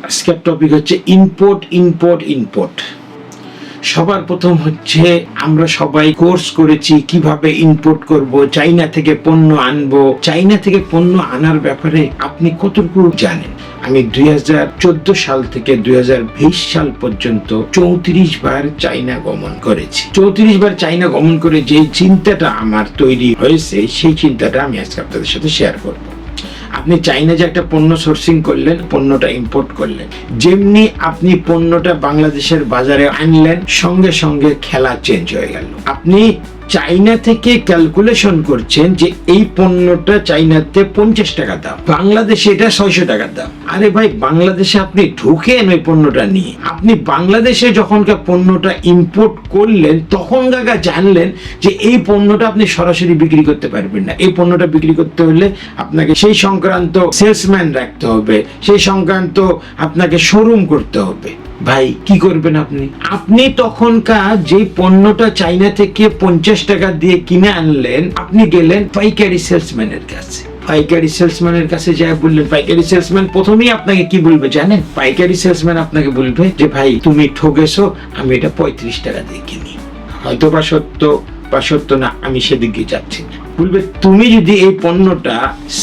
আজকের টপিক হচ্ছে ইম্পোর্ট। সবার প্রথম হচ্ছে আমরা সবাই কোর্স করেছি কিভাবে ইম্পোর্ট করব, চাইনা থেকে পণ্য আনবো। চাইনা থেকে পণ্য আনার ব্যাপারে আপনি কতটুকু জানেন? আমি 2014 সাল থেকে 2020 সাল পর্যন্ত 34 বার চাইনা গমন করেছি। 34 বার চাইনা গমন করে যে চিন্তাটা আমার তৈরি হয়েছে, সেই চিন্তাটা আমি আজকে আপনাদের সাথে শেয়ার করব। আপনি চাইনা যে একটা পণ্য সোর্সিং করলেন, পণ্যটা ইম্পোর্ট করলেন, যেমনি আপনি পণ্যটা বাংলাদেশের বাজারে আনলেন, সঙ্গে সঙ্গে খেলা চেঞ্জ হয়ে গেল। আপনি চাইনা থেকে ক্যালকুলেশন করছেন যে এই পণ্যটা চাইনাতে 50 টাকা দাম, বাংলাদেশে এটা 600 টাকা দাম। আরে ভাই, বাংলাদেশে আপনি ঢুকেন ওই পণ্যটা নিয়ে, আপনি বাংলাদেশে যখনকার পণ্যটা ইম্পোর্ট করলেন তখন জানলেন যে এই পণ্যটা আপনি সরাসরি বিক্রি করতে পারবেন না। এই পণ্যটা বিক্রি করতে হলে আপনাকে সেই সংক্রান্ত সেলসম্যান রাখতে হবে, সেই সংক্রান্ত আপনাকে শোরুম করতে হবে। ভাই, কি করবেন আপনি তখনকার যে পণ্যটা চাইনা থেকে 50 টাকা দিয়ে কিনে আনলেন, আপনি গেলেন পাইকারি সেলসম্যানের কাছে। পাইকারি সেলসম্যানের কাছে যা বললেন, পাইকারি সেলসম্যান প্রথমেই আপনাকে কি বলবে জানেন? পাইকারি সেলসম্যান আপনাকে বলবে যে ভাই তুমি ঠকেছো, আমি এটা 35 টাকা দিয়ে কিনি। হয়তো বা সত্য না, আমি সেদিকে যাচ্ছি না। বলবে তুমি যদি এই পণ্যটা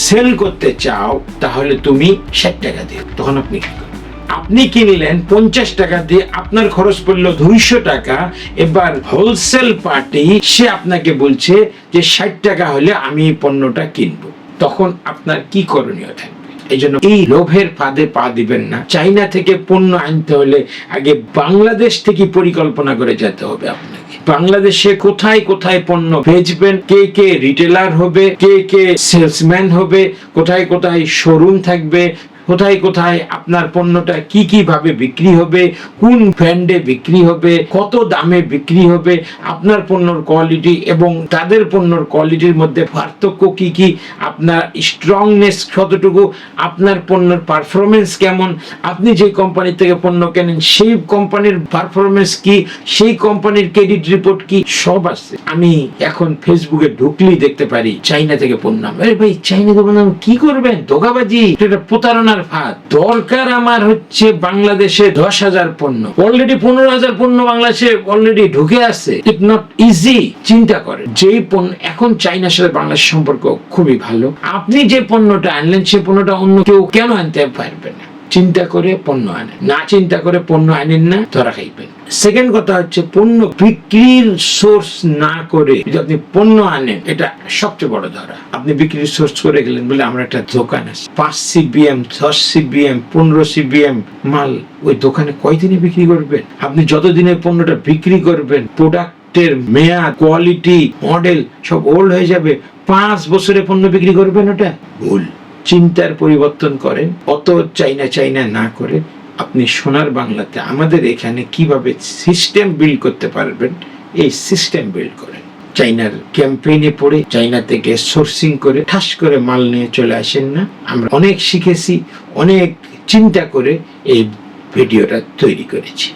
সেল করতে চাও তাহলে তুমি 60 টাকা দিও। তখন আপনি কিনলেন 50 টাকা দিয়ে, আপনার খরচ পড়লো 200 টাকা। এবার হোলসেল পার্টি সে আপনাকে বলছে যে 60 টাকা হলে আমি এই পণ্যটা কিনবো। তখন আপনার কি করণীয় থাকবে? এই জন্য এই লোভের ফাঁদে পা দিবেন না। চাইনা থেকে পণ্য আনতে হলে আগে বাংলাদেশ থেকে পরিকল্পনা করে যেতে হবে আপনাকে। বাংলাদেশে কোথায় কোথায় পণ্য বেচবেন, কে রিটেলার হবে, কে সেলসম্যান হবে, কোথায় কোথায় শোরুম থাকবে, কোথায় কোথায় আপনার পণ্যটা কি ভাবে বিক্রি হবে, কোন ব্র্যান্ডে বিক্রি হবে, কত দামে বিক্রি হবে, আপনার পণ্যর কোয়ালিটি এবং তাদের পণ্যর কোয়ালিটির মধ্যে পার্থক্য কি, আপনার স্ট্রংনেস কতটুকু, আপনার পণ্যের পারফরমেন্স কেমন, আপনি যে কোম্পানি থেকে পণ্য কেনেন সেই কোম্পানির পারফরমেন্স কি, সেই কোম্পানির ক্রেডিট রিপোর্ট কি, সব আছে। আমি এখন ফেসবুকে ঢুকলেই দেখতে পারি চাইনা থেকে পণ্য। আরে ভাই, চাইনা থেকে পণ্য কি করবেন? ধোঁকাবাজি, এটা প্রতারণা। দরকার আমার হচ্ছে বাংলাদেশে 10,000 পণ্য, অলরেডি 15,000 পণ্য বাংলাদেশে অলরেডি ঢুকে আছে। It not easy. চিন্তা করেন, যেই পণ্য এখন চাইনার সাথে বাংলাদেশের সম্পর্ক খুবই ভালো, আপনি যে পণ্যটা আনলেন সেই পণ্যটা অন্য কেউ কেন আনতে পারবে না? চিন্তা করে পণ্য আনেন, না চিন্তা করে পণ্য আনেন না, ধরা খাইবেন। সেকেন্ড কথা হচ্ছে, পণ্য বিক্রির সোর্স না করে যদি আপনি পণ্য আনেন, এটা সবচেয়ে বড় ধরা। আপনি বিক্রির সোর্স করে গেলেন বলে আমার একটা দোকান আছে, 5 CBM 10 CBM 15 CBM মাল ওই দোকানে কয়দিনে বিক্রি করবেন? আপনি যতদিনে পণ্যটা বিক্রি করবেন, প্রোডাক্টের মেয়াদ, কোয়ালিটি, মডেল সব ওল্ড হয়ে যাবে। 5 বছরে পণ্য বিক্রি করবেন, ওটা ভুল। চিন্তার পরিবর্তন করেন। অত চাইনা না করে আপনি সোনার বাংলাতে আমাদের এখানে কিভাবে সিস্টেম বিল্ড করতে পারবেন, এই সিস্টেম বিল্ড করেন। চাইনার ক্যাম্পেইনে পড়ে চাইনা থেকে সোর্সিং করে ঠাস করে মাল নিয়ে চলে আসেন না। আমরা অনেক শিখেছি, অনেক চিন্তা করে এই ভিডিওটা তৈরি করেছি।